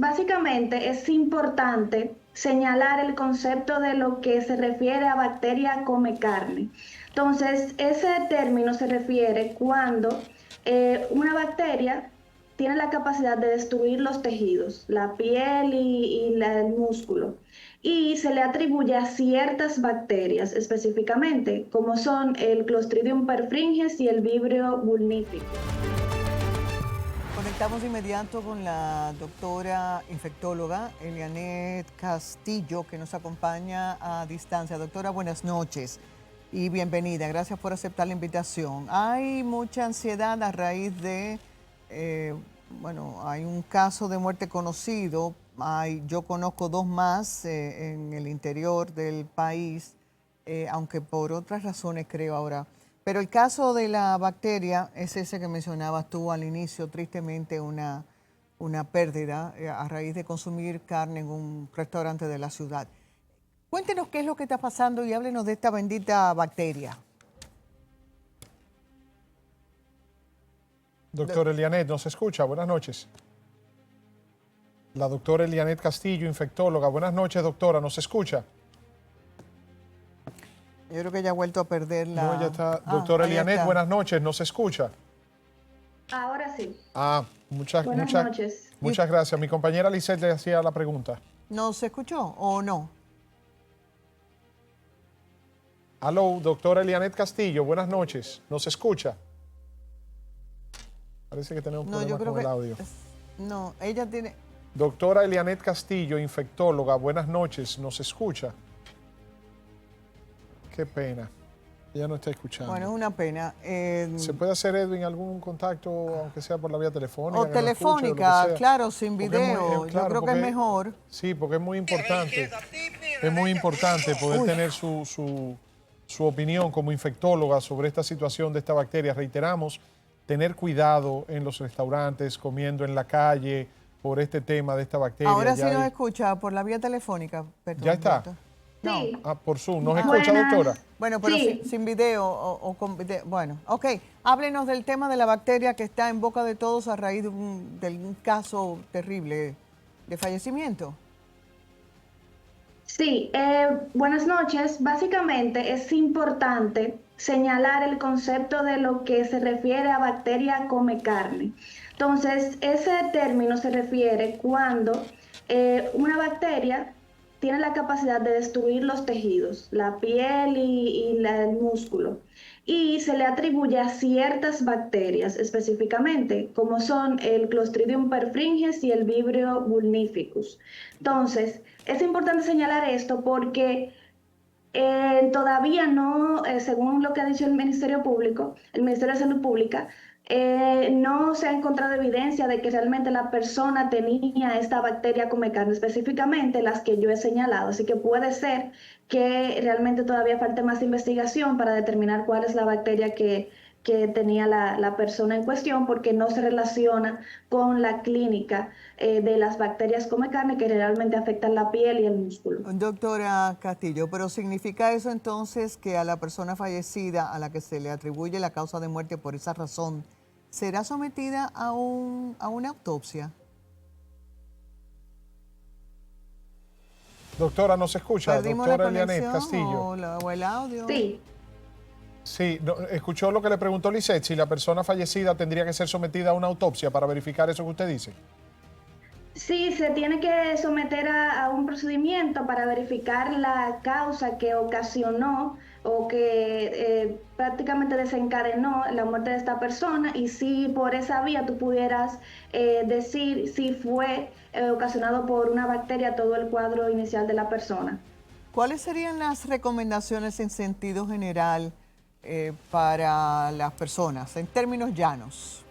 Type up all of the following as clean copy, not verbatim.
Básicamente es importante señalar el concepto de lo que se refiere a bacteria come carne. Entonces, ese término se refiere cuando una bacteria tiene la capacidad de destruir los tejidos, la piel el músculo, y se le atribuye a ciertas bacterias específicamente, como son el Clostridium perfringens y el Vibrio vulnificus. Conectamos de inmediato con la doctora infectóloga Elianet Castillo, que nos acompaña a distancia. Doctora, buenas noches y bienvenida. Gracias por aceptar la invitación. Hay mucha ansiedad a raíz de, hay un caso de muerte conocido. Yo conozco dos más en el interior del país, aunque por otras razones creo ahora. Pero el caso de la bacteria es ese que mencionabas tú al inicio, tristemente una pérdida a raíz de consumir carne en un restaurante de la ciudad. Cuéntenos qué es lo que está pasando y háblenos de esta bendita bacteria. Doctora Elianet, ¿nos escucha? Buenas noches. La doctora Elianet Castillo, infectóloga. Buenas noches, doctora, ¿nos escucha? Yo creo que ella ha vuelto a perder la... No, ya está. Doctora Elianet, buenas noches, ¿nos escucha? Ahora sí. Buenas noches. Muchas gracias. Mi compañera Lisette le hacía la pregunta. ¿No se escuchó o no? Aló, doctora Elianet Castillo, buenas noches, ¿nos escucha? Parece que tenemos un problema con el audio. No, ella tiene... Doctora Elianet Castillo, infectóloga, buenas noches, ¿nos escucha? Qué pena. Ella no está escuchando. Bueno, es una pena. ¿Se puede hacer, Edwin, algún contacto, aunque sea por la vía telefónica? O telefónica, claro, sin video. Yo creo que es mejor. Sí, porque es muy importante. Es muy importante poder tener su opinión como infectóloga sobre esta situación de esta bacteria. Reiteramos, tener cuidado en los restaurantes, comiendo en la calle, por este tema de esta bacteria. Ahora sí nos escucha por la vía telefónica. Perdón, ¿Ya está? No. Sí. Por Zoom. ¿Nos escucha, doctora? Bueno, pero Sí. sin video o con video. Bueno, ok. Háblenos del tema de la bacteria que está en boca de todos a raíz de un caso terrible de fallecimiento. Sí, buenas noches. Básicamente es importante señalar el concepto de lo que se refiere a bacteria come carne. Entonces, ese término se refiere cuando una bacteria tiene la capacidad de destruir los tejidos, la piel el músculo, y se le atribuye a ciertas bacterias específicamente, como son el Clostridium perfringens y el Vibrio vulnificus. Entonces, es importante señalar esto porque todavía no, según lo que ha dicho el Ministerio Público, el Ministerio de Salud Pública, no se ha encontrado evidencia de que realmente la persona tenía esta bacteria come carne, específicamente las que yo he señalado. Así que puede ser que realmente todavía falte más investigación para determinar cuál es la bacteria que tenía la persona en cuestión, porque no se relaciona con la clínica de las bacterias come carne que realmente afectan la piel y el músculo. Doctora Castillo, pero ¿significa eso entonces que a la persona fallecida a la que se le atribuye la causa de muerte por esa razón será sometida a una autopsia? Doctora, ¿nos escucha? ¿Perdimos Doctora la Elianet conexión Castillo. o el audio? Sí. Sí, escuchó lo que le preguntó Lisette, si la persona fallecida tendría que ser sometida a una autopsia para verificar eso que usted dice. Sí, se tiene que someter a un procedimiento para verificar la causa que ocasionó o que prácticamente desencadenó la muerte de esta persona, y si por esa vía tú pudieras decir si fue ocasionado por una bacteria todo el cuadro inicial de la persona. ¿Cuáles serían las recomendaciones en sentido general para las personas, en términos llanos?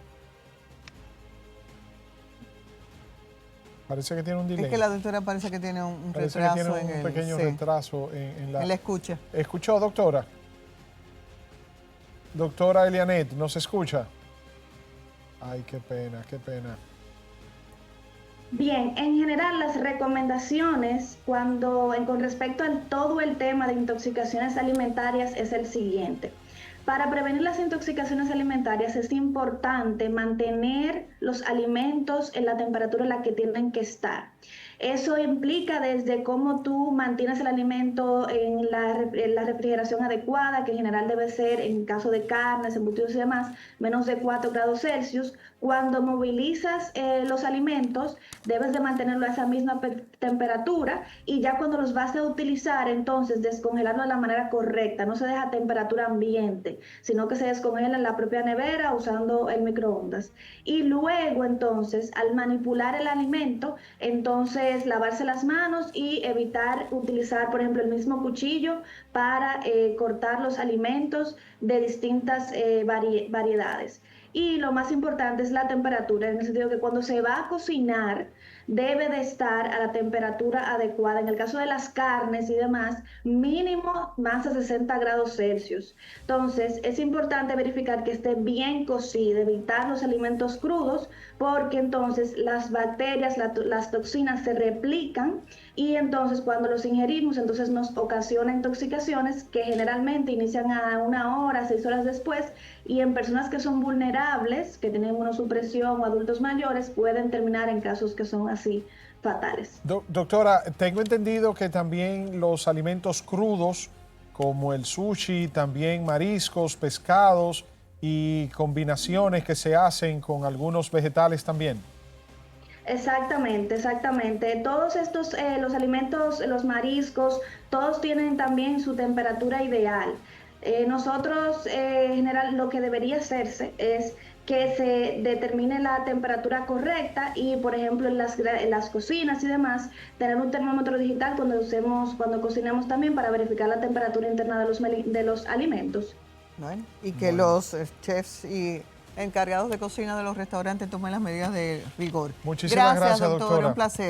Parece que tiene un delay. Es que la doctora parece que tiene un Parece retraso que tiene un pequeño retraso en la... En la escucha. ¿Escuchó, doctora? Doctora Elianet, ¿nos escucha? Ay, qué pena, qué pena. Bien, en general las recomendaciones con respecto a todo el tema de intoxicaciones alimentarias es el siguiente. Para prevenir las intoxicaciones alimentarias es importante mantener los alimentos en la temperatura en la que tienen que estar. Eso implica desde cómo tú mantienes el alimento en la refrigeración adecuada, que en general debe ser, en caso de carnes, embutidos y demás, menos de 4 grados Celsius. Cuando movilizas los alimentos, debes de mantenerlo a esa misma temperatura, y ya cuando los vas a utilizar, entonces descongelarlo de la manera correcta. No se deja a temperatura ambiente, sino que se descongela en la propia nevera usando el microondas. Y luego, entonces, al manipular el alimento, entonces lavarse las manos y evitar utilizar, por ejemplo, el mismo cuchillo para cortar los alimentos de distintas variedades. Y lo más importante es la temperatura, en el sentido que cuando se va a cocinar debe de estar a la temperatura adecuada. En el caso de las carnes y demás, mínimo más de 60 grados Celsius. Entonces, es importante verificar que esté bien cocido, evitar los alimentos crudos, porque entonces las bacterias, las toxinas se replican, y entonces cuando los ingerimos, entonces nos ocasiona intoxicaciones que generalmente inician a 1 hora, 6 horas después, y en personas que son vulnerables, que tienen inmunosupresión, o adultos mayores, pueden terminar en casos que son así fatales. Doctora, tengo entendido que también los alimentos crudos, como el sushi, también mariscos, pescados y combinaciones que se hacen con algunos vegetales también. Exactamente, exactamente. Todos estos, los alimentos, los mariscos, todos tienen también su temperatura ideal. Nosotros, en general, lo que debería hacerse es que se determine la temperatura correcta, y, por ejemplo, en las cocinas y demás, tener un termómetro digital cuando cocinemos también, para verificar la temperatura interna de los alimentos. Bueno, y que los chefs y encargados de cocina de los restaurantes tomen las medidas de rigor. Muchísimas gracias, doctora. doctora. Un placer.